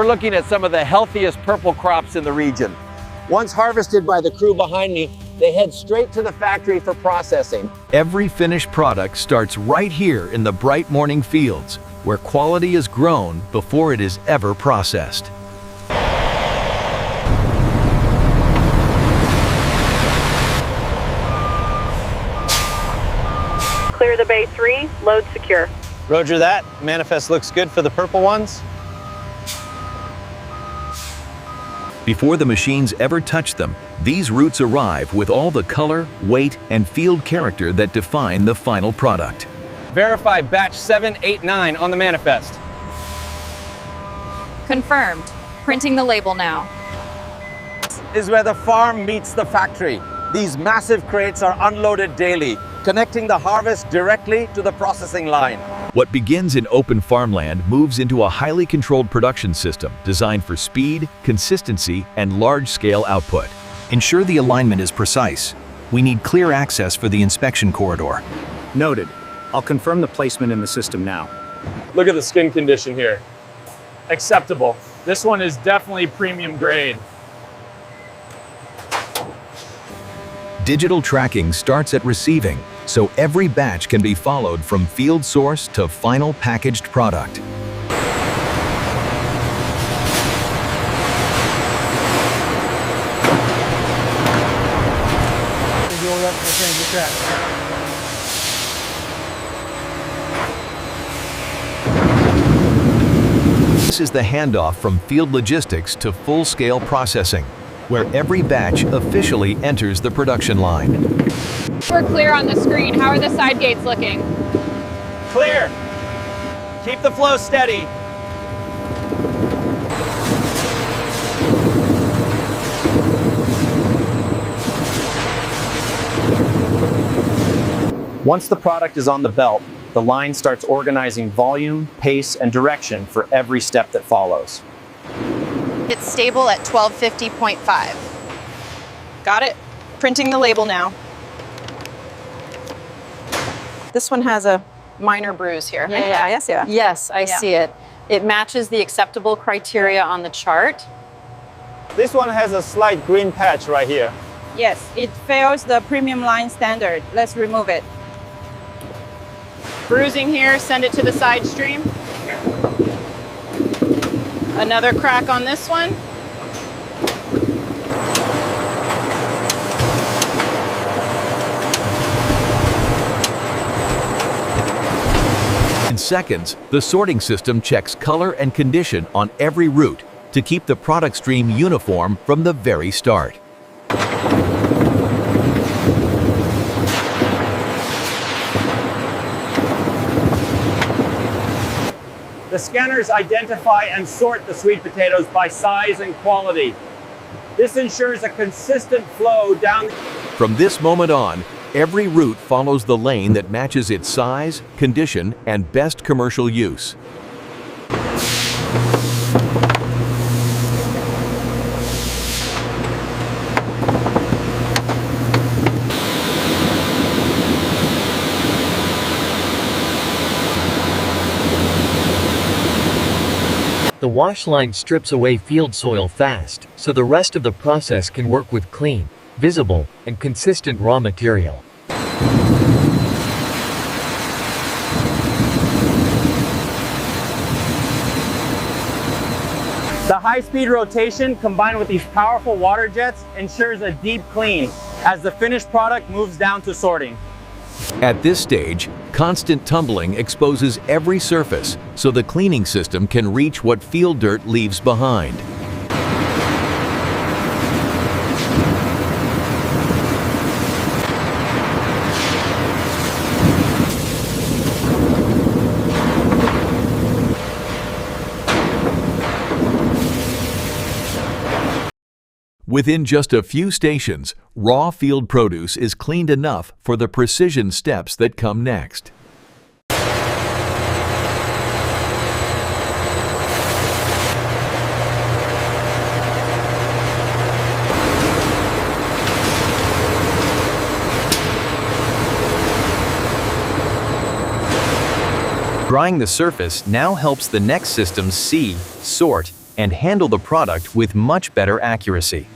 we're looking at some of the healthiest purple crops in the region. Once harvested by the crew behind me, they head straight to the factory for processing. Every finished product starts right here in the bright morning fields, where quality is grown before it is ever processed. Clear the bay 3, load secure. Roger that. Manifest looks good for the purple ones. Before the machines ever touch them, these roots arrive with all the color, weight, and field character that define the final product. Verify batch 789 on the manifest. Confirmed. Printing the label now. This is where the farm meets the factory. These massive crates are unloaded daily, connecting the harvest directly to the processing line. What begins in open farmland moves into a highly controlled production system designed for speed, consistency, and large-scale output. Ensure the alignment is precise. We need clear access for the inspection corridor. Noted. I'll confirm the placement in the system now. Look at the skin condition here. Acceptable. This one is definitely premium grade. Digital tracking starts at receiving, so every batch can be followed from field source to final packaged product. This is the handoff from field logistics to full-scale processing, where every batch officially enters the production line. We're clear on the screen. How are the side gates looking? Clear. Keep the flow steady. Once the product is on the belt, the line starts organizing volume, pace, and direction for every step that follows. It's stable at 1250.5. Got it. Printing the label now. This one has a minor bruise here. Yes, I see it. It matches the acceptable criteria on the chart. This one has a slight green patch right here. Yes, it fails the premium line standard. Let's remove it. Bruising here, send it to the side stream. Another crack on this one. In seconds, the sorting system checks color and condition on every root to keep the product stream uniform from the very start. The scanners identify and sort the sweet potatoes by size and quality. This ensures a consistent flow down. From this moment on, every root follows the lane that matches its size, condition, and best commercial use. The wash line strips away field soil fast, so the rest of the process can work with clean, visible, and consistent raw material. The high-speed rotation combined with these powerful water jets ensures a deep clean as the finished product moves down to sorting. At this stage, constant tumbling exposes every surface, so the cleaning system can reach what field dirt leaves behind. Within just a few stations, raw field produce is cleaned enough for the precision steps that come next. Drying the surface now helps the next systems see, sort, and handle the product with much better accuracy.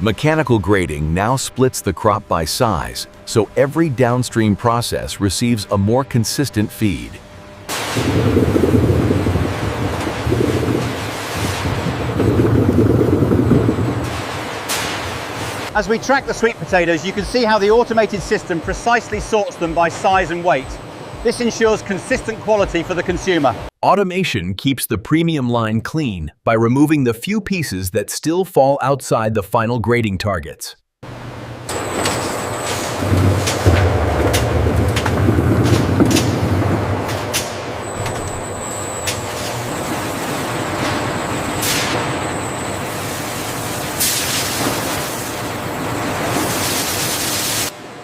Mechanical grading now splits the crop by size, so every downstream process receives a more consistent feed. As we track the sweet potatoes, you can see how the automated system precisely sorts them by size and weight. This ensures consistent quality for the consumer. Automation keeps the premium line clean by removing the few pieces that still fall outside the final grading targets.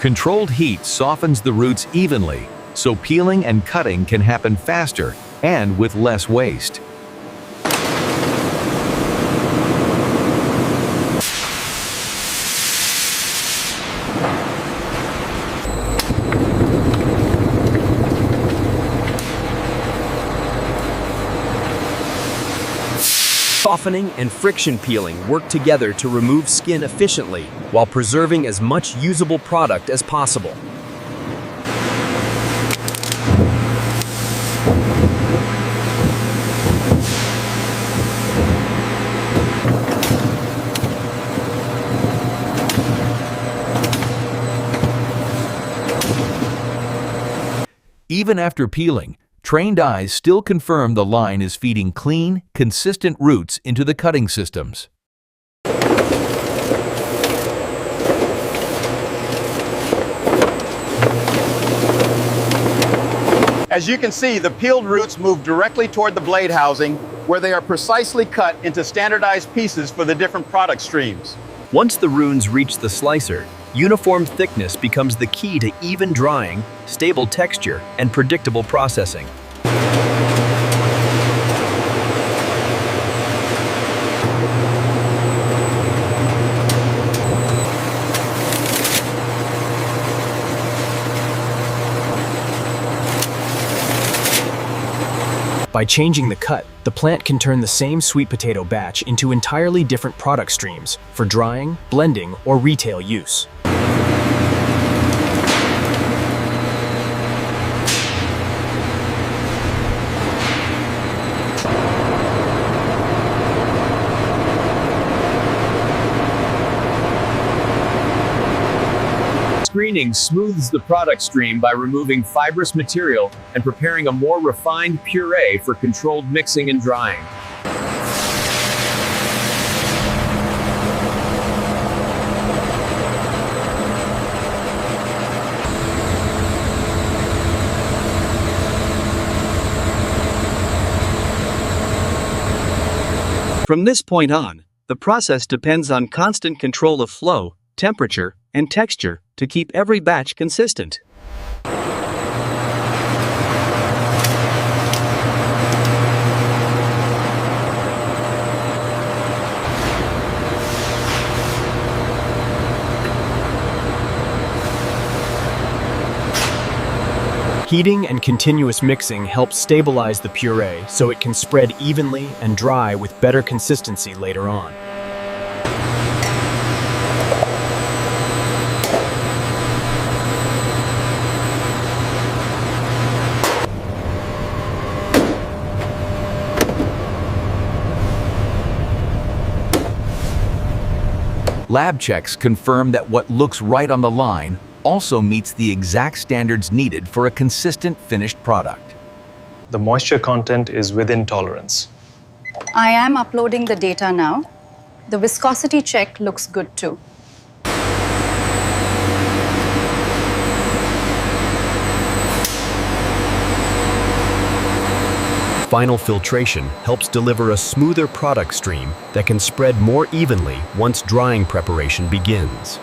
Controlled heat softens the roots evenly, so peeling and cutting can happen faster and with less waste. Softening and friction peeling work together to remove skin efficiently while preserving as much usable product as possible. Even after peeling, trained eyes still confirm the line is feeding clean, consistent roots into the cutting systems. As you can see, the peeled roots move directly toward the blade housing, where they are precisely cut into standardized pieces for the different product streams. Once the runes reach the slicer, uniform thickness becomes the key to even drying, stable texture, and predictable processing. By changing the cut, the plant can turn the same sweet potato batch into entirely different product streams for drying, blending, or retail use. Screening smooths the product stream by removing fibrous material and preparing a more refined puree for controlled mixing and drying. From this point on, the process depends on constant control of flow, temperature, and texture to keep every batch consistent. Heating and continuous mixing helps stabilize the puree so it can spread evenly and dry with better consistency later on. Lab checks confirm that what looks right on the line also meets the exact standards needed for a consistent finished product. The moisture content is within tolerance. I am uploading the data now. The viscosity check looks good too. Final filtration helps deliver a smoother product stream that can spread more evenly once drying preparation begins.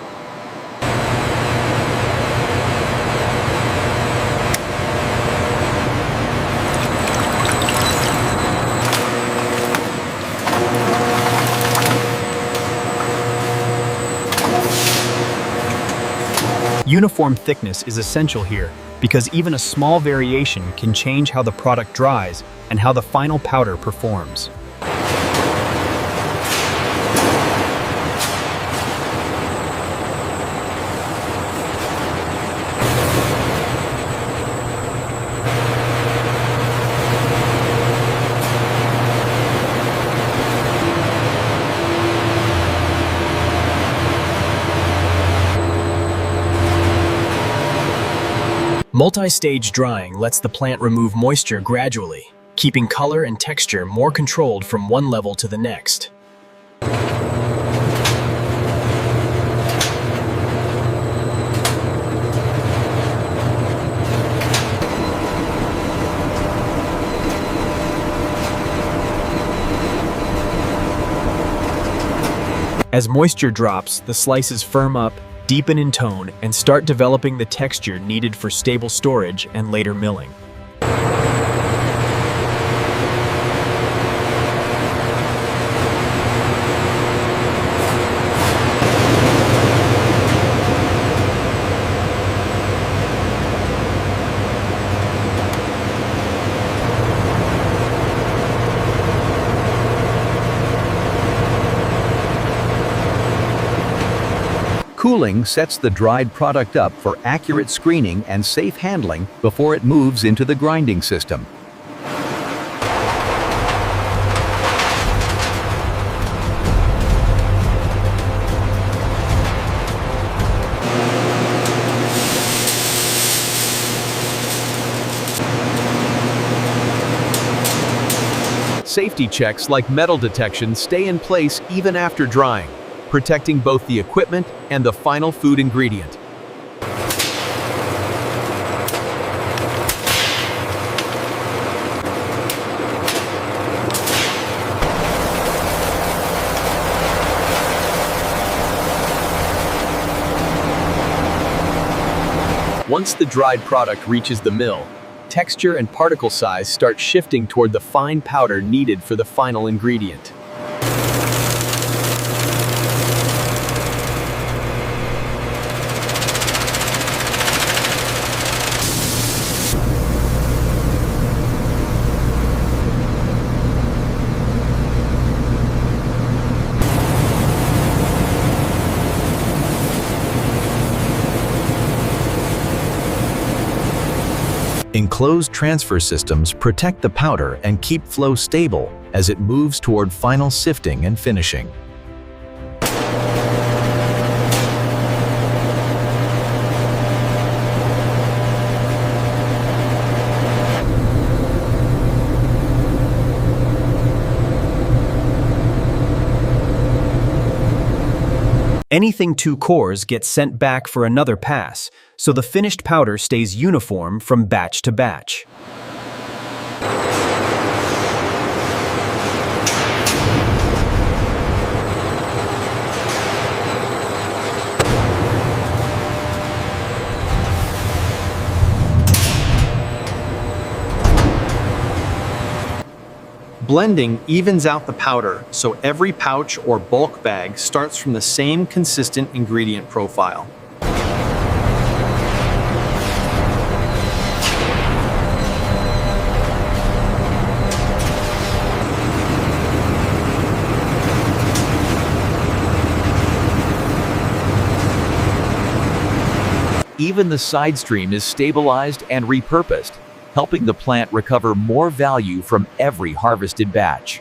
Uniform thickness is essential here because even a small variation can change how the product dries and how the final powder performs. Multi-stage drying lets the plant remove moisture gradually, keeping color and texture more controlled from one level to the next. As moisture drops, the slices firm up, deepen in tone, and start developing the texture needed for stable storage and later milling. Cooling sets the dried product up for accurate screening and safe handling before it moves into the grinding system. Safety checks like metal detection stay in place even after drying, protecting both the equipment and the final food ingredient. Once the dried product reaches the mill, texture and particle size start shifting toward the fine powder needed for the final ingredient. Enclosed transfer systems protect the powder and keep flow stable as it moves toward final sifting and finishing. Anything too coarse gets sent back for another pass, so the finished powder stays uniform from batch to batch. Blending evens out the powder, so every pouch or bulk bag starts from the same consistent ingredient profile. Even the side stream is stabilized and repurposed, helping the plant recover more value from every harvested batch.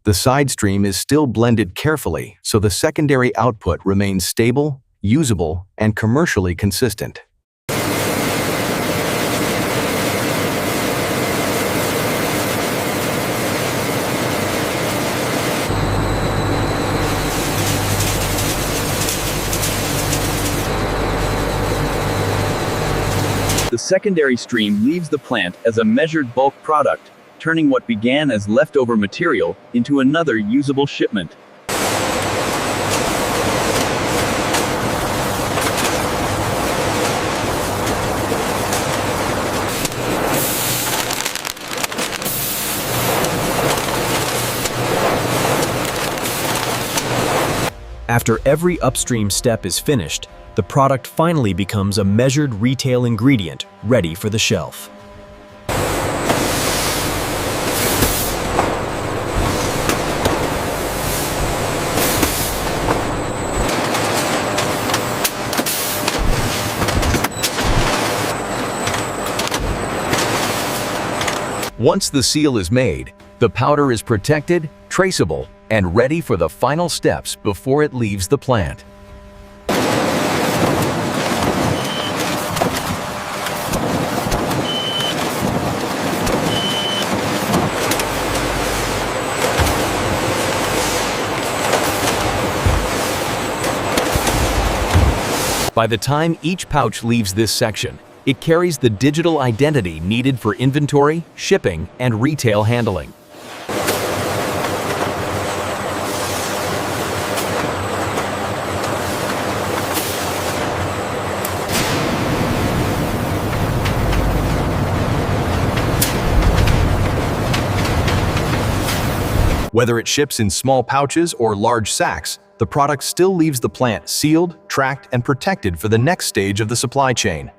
The side stream is still blended carefully, so the secondary output remains stable, usable, and commercially consistent. The secondary stream leaves the plant as a measured bulk product, turning what began as leftover material into another usable shipment. After every upstream step is finished, the product finally becomes a measured retail ingredient ready for the shelf. Once the seal is made, the powder is protected, traceable, and ready for the final steps before it leaves the plant. By the time each pouch leaves this section, it carries the digital identity needed for inventory, shipping, and retail handling. Whether it ships in small pouches or large sacks, the product still leaves the plant sealed, tracked, and protected for the next stage of the supply chain.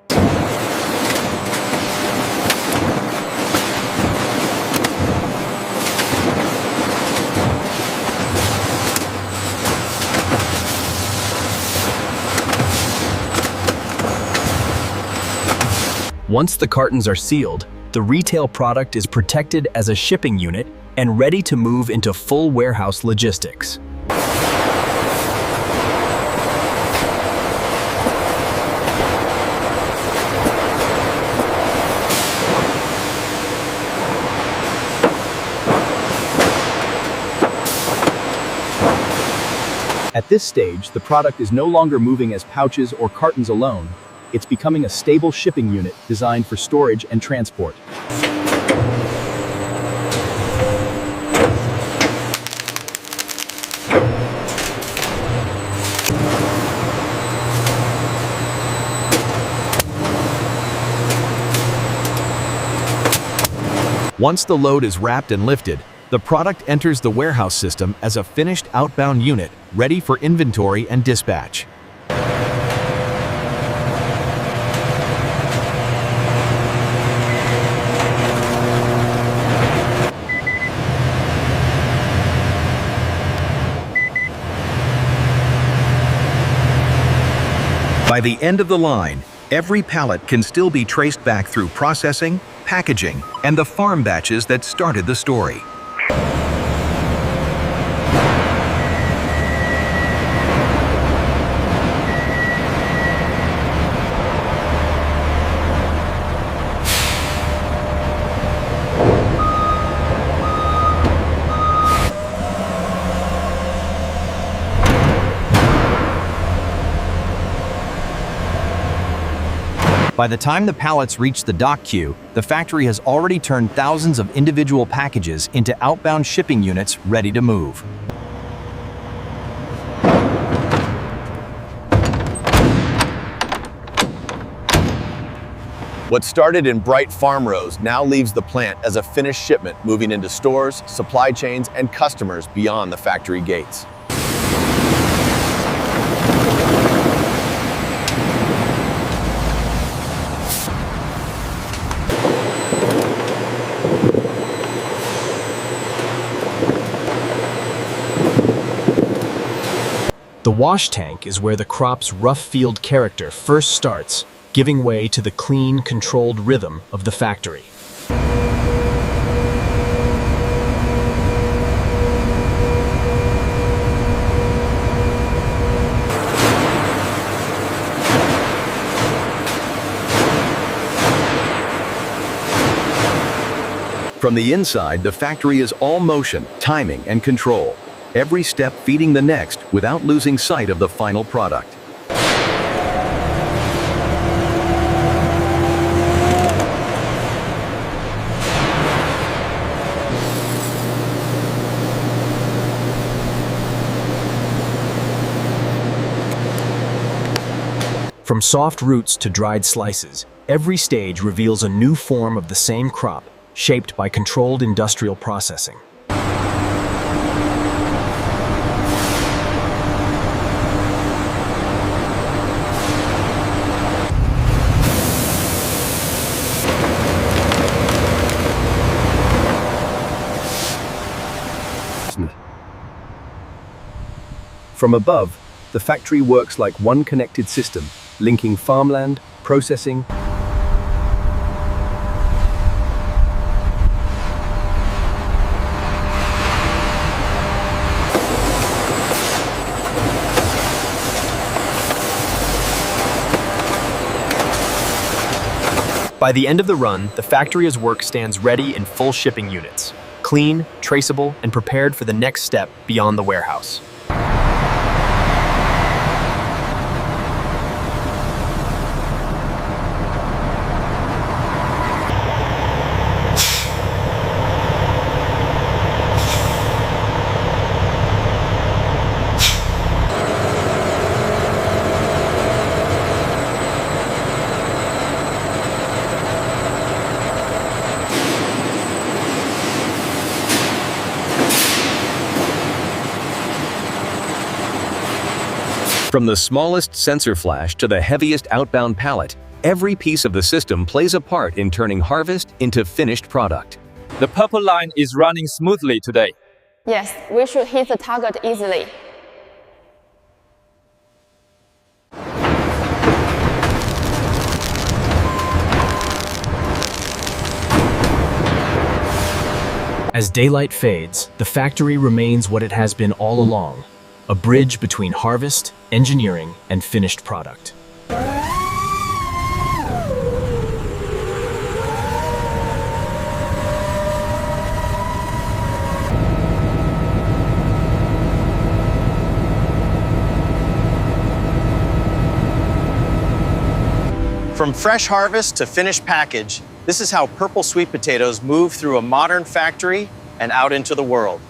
Once the cartons are sealed, the retail product is protected as a shipping unit and ready to move into full warehouse logistics. At this stage, the product is no longer moving as pouches or cartons alone. It's becoming a stable shipping unit designed for storage and transport. Once the load is wrapped and lifted, the product enters the warehouse system as a finished outbound unit ready for inventory and dispatch. By the end of the line, every pallet can still be traced back through processing, packaging, and the farm batches that started the story. By the time the pallets reach the dock queue, the factory has already turned thousands of individual packages into outbound shipping units ready to move. What started in bright farm rows now leaves the plant as a finished shipment moving into stores, supply chains, and customers beyond the factory gates. The wash tank is where the crop's rough field character first starts, giving way to the clean, controlled rhythm of the factory. From the inside, the factory is all motion, timing, and control. Every step feeding the next without losing sight of the final product. From soft roots to dried slices, every stage reveals a new form of the same crop, shaped by controlled industrial processing. From above, the factory works like one connected system, linking farmland, processing, By the end of the run, the factory's work stands ready in full shipping units, clean, traceable, and prepared for the next step beyond the warehouse. From the smallest sensor flash to the heaviest outbound pallet, every piece of the system plays a part in turning harvest into finished product. The purple line is running smoothly today. Yes, we should hit the target easily. As daylight fades, the factory remains what it has been all along, a bridge between harvest, engineering, and finished product. From fresh harvest to finished package, this is how purple sweet potatoes move through a modern factory and out into the world.